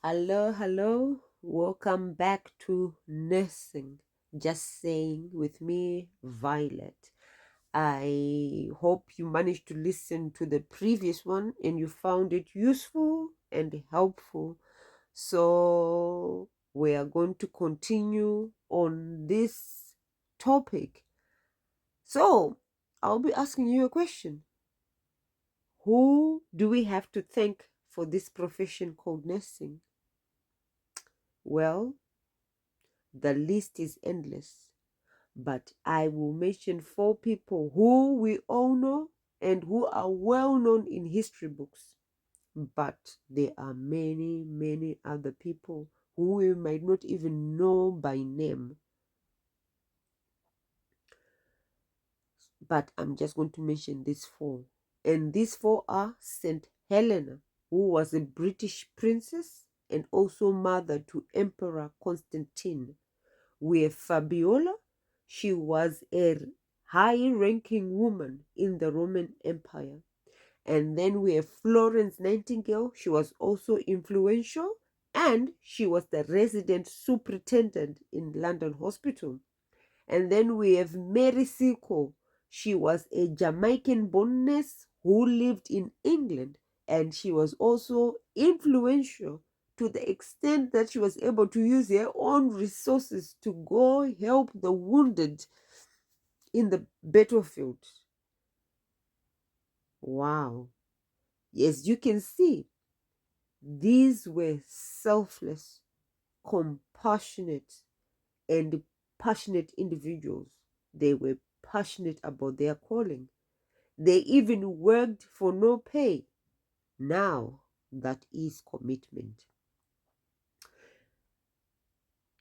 Hello, hello. Welcome back to Nursing. Just saying with me, Violet. I hope you managed to listen to the previous one and you found it useful and helpful. So, we are going to continue on this topic. So, I'll be asking you a question. Who do we have to thank for this profession called nursing? Well, the list is endless, but I will mention 4 people who we all know and who are well known in history books. But there are many, many other people who we might not even know by name. But I'm just going to mention these 4. And these 4 are St. Helena, who was a British princess and also mother to Emperor Constantine. We have Fabiola. She was a high-ranking woman in the Roman Empire. And then we have Florence Nightingale. She was also influential and she was the resident superintendent in London Hospital. And then we have Mary Seacole. She was a Jamaican-born nurse who lived in England, and she was also influential to the extent that she was able to use her own resources to go help the wounded in the battlefield. Wow. Yes, you can see these were selfless, compassionate, and passionate individuals. They were passionate about their calling. They even worked for no pay. Now, that is commitment.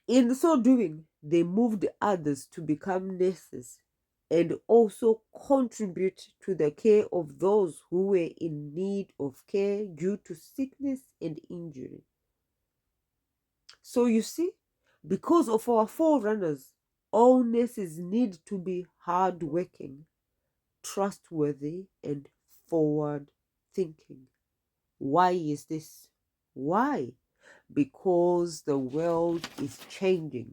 In so doing, they moved others to become nurses and also contribute to the care of those who were in need of care due to sickness and injury. So you see, because of our forerunners, all nurses need to be hardworking, trustworthy, and forward thinking. Why is this? Why? Because the world is changing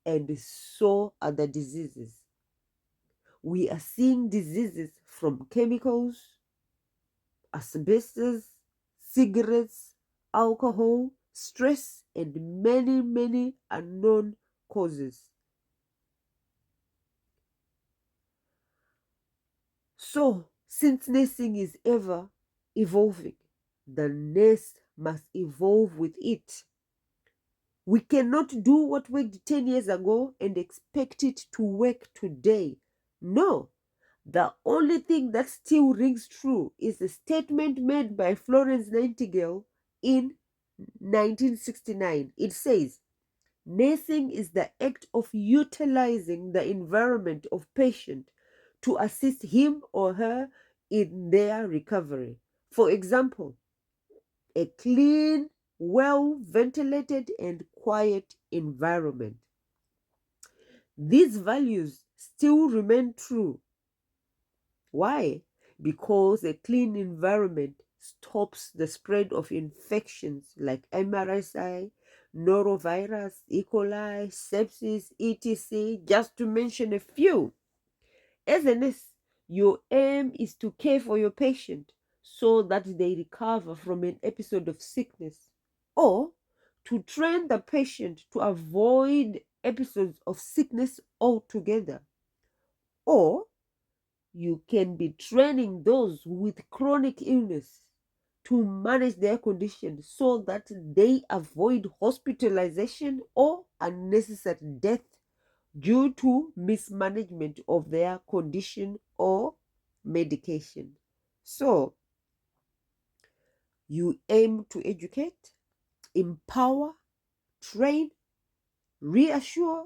and so are the diseases. We are seeing diseases from chemicals, asbestos, cigarettes, alcohol, stress, and many, many unknown causes. So, since nursing is ever evolving, the nurse must evolve with it. We cannot do what worked 10 years ago and expect it to work today. No. The only thing that still rings true is a statement made by Florence Nightingale in 1969. It says, nursing is the act of utilizing the environment of patient to assist him or her in their recovery. For example, a clean, well ventilated, and quiet environment. These values still remain true. Why? Because a clean environment stops the spread of infections like MRSA, norovirus, E. coli, sepsis, etc., just to mention a few. As a nurse, your aim is to care for your patient so that they recover from an episode of sickness, or to train the patient to avoid episodes of sickness altogether. Or you can be training those with chronic illness to manage their condition so that they avoid hospitalization or unnecessary death due to mismanagement of their condition or medication. So, you aim to educate, empower, train, reassure,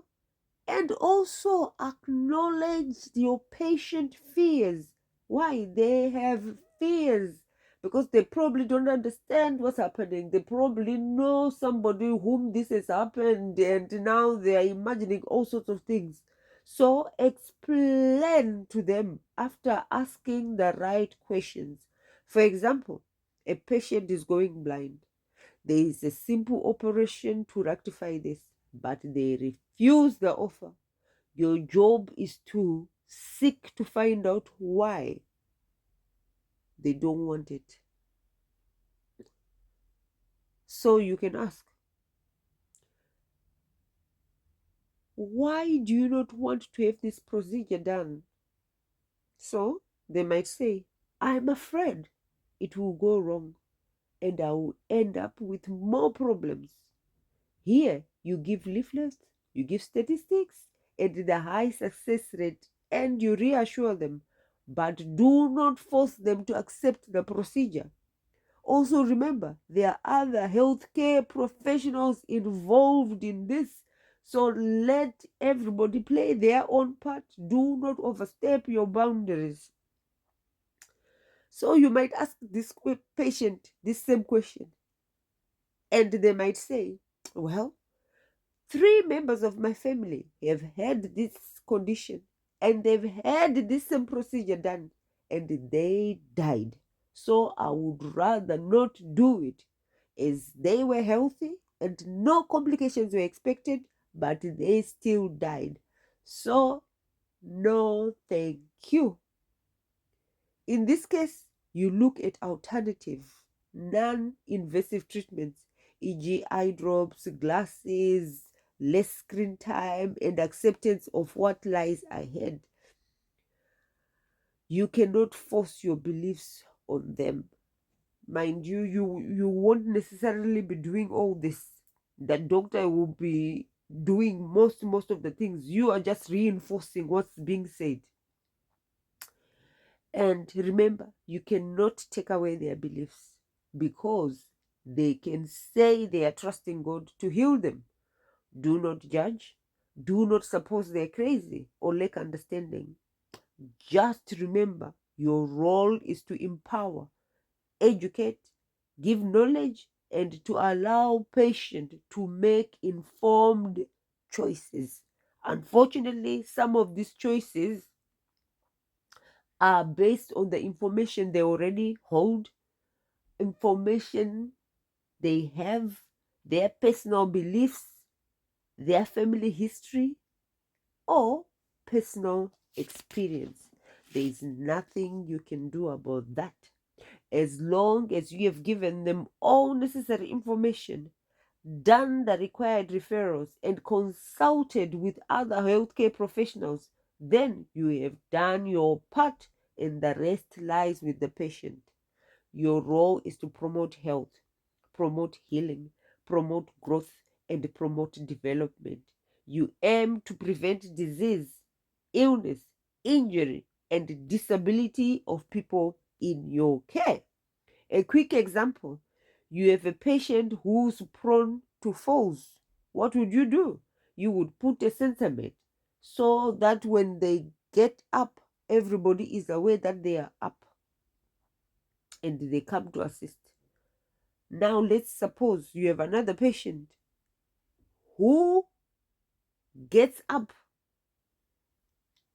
and also acknowledge your patient fears. Why? They have fears because they probably don't understand what's happening. They probably know somebody whom this has happened and now they are imagining all sorts of things. So explain to them after asking the right questions. For example, a patient is going blind. There is a simple operation to rectify this, but they refuse the offer. Your job is to seek to find out why they don't want it. So you can ask, why do you not want to have this procedure done? So they might say, I'm afraid it will go wrong and I will end up with more problems. Here, you give leaflets, you give statistics, and the high success rate, and you reassure them, but do not force them to accept the procedure. Also, remember, there are other healthcare professionals involved in this. So let everybody play their own part. Do not overstep your boundaries. So you might ask this patient this same question, and they might say, well, 3 members of my family have had this condition and they've had this same procedure done and they died. So I would rather not do it, as they were healthy and no complications were expected, but they still died. So, no, thank you. In this case, you look at alternative, non-invasive treatments, e.g. eye drops, glasses, less screen time, and acceptance of what lies ahead. You cannot force your beliefs on them. Mind you, you won't necessarily be doing all this. The doctor will be doing most of the things. You are just reinforcing what's being said. And remember, you cannot take away their beliefs, because they can say they are trusting God to heal them. Do not judge. Do not suppose they're crazy or lack understanding. Just remember, your role is to empower, educate, give knowledge, and to allow patients to make informed choices. Unfortunately, some of these choices are based on the information they already hold, information they have, their personal beliefs, their family history, or personal experience. There is nothing you can do about that. As long as you have given them all necessary information, done the required referrals, and consulted with other healthcare professionals, then you have done your part and the rest lies with the patient. Your role is to promote health, promote healing, promote growth, and promote development. You aim to prevent disease, illness, injury, and disability of people in your care. A quick example: you have a patient who's prone to falls. What would you do? You would put a sensor mat so that when they get up, everybody is aware that they are up and they come to assist. Now, let's suppose you have another patient who gets up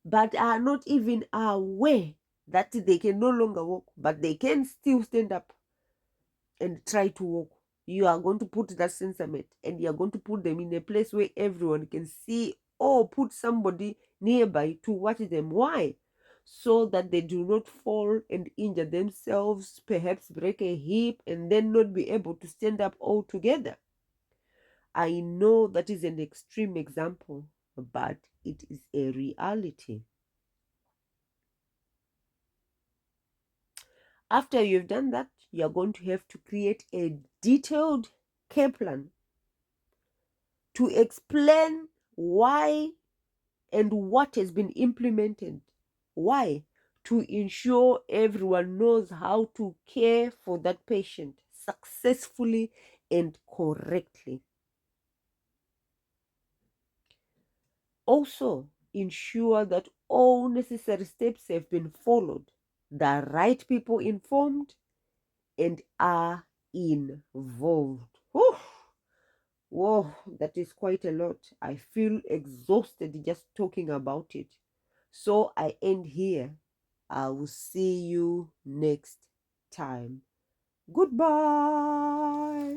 but are not even aware that they can no longer walk, but they can still stand up and try to walk. You are going to put that sensor mat and you are going to put them in a place where everyone can see, or put somebody nearby to watch them. Why? So that they do not fall and injure themselves, perhaps break a hip, and then not be able to stand up altogether. I know that is an extreme example, but it is a reality. After you've done that, you're going to have to create a detailed care plan to explain why and what has been implemented. Why? To ensure everyone knows how to care for that patient successfully and correctly. Also, ensure that all necessary steps have been followed, the right people informed, and are involved. Whew. Whoa, that is quite a lot. I feel exhausted just talking about it. So I end here. I will see you next time. Goodbye.